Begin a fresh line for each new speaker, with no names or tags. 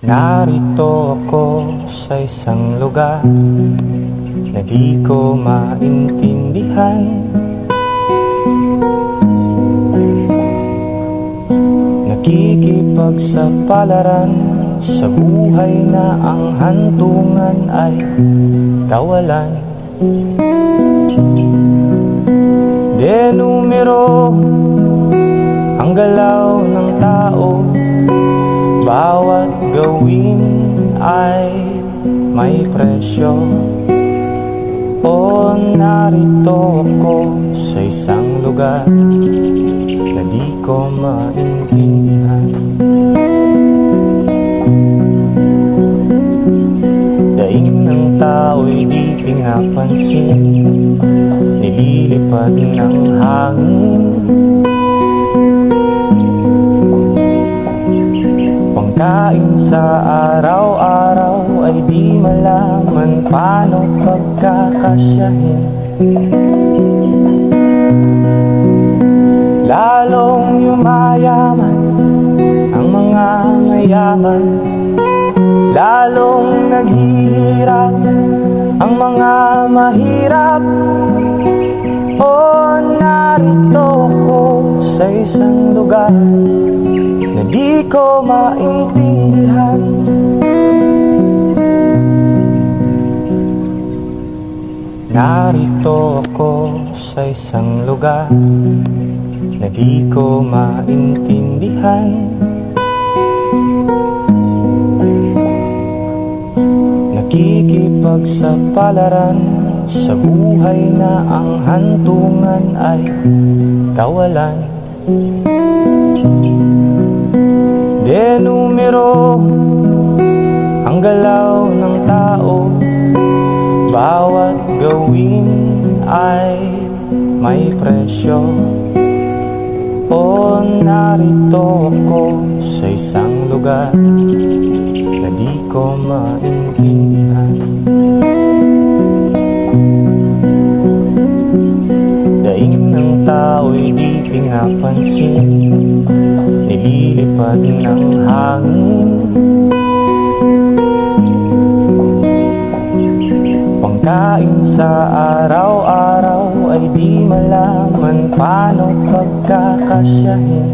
Narito ako sa isang lugar na di ko maintindihan. Nakikipagsapalaran sa buhay na ang hantungan ay kawalan. Denumero ang galaw ng tao, bawat gawin ay may presyo. O narito ako sa isang lugar na di ko maintindihan. Daing ng tao'y di pinapansin, nililipad ng hangin. Pangkain sa araw-araw ay di malaman paano pagkakasyahin. Lalong yumayaman ang mga mayaman, lalong naghihirap ang mga mahirap. O narito ako sa isang lugar na di ko maintindihan. Narito ako sa isang lugar na di ko maintindihan. Nakikipagsapalaran sa buhay na ang hantungan ay kawalan. Denumero ang galaw ng tao, bawat gawin ay may presyo. O narito ako sa isang lugar na di ko maintindihan. Daing ng tao'y di pinapansin, nililipad ng hangin. Pangkain sa araw-araw ay di malaman paano pagkakasyahin.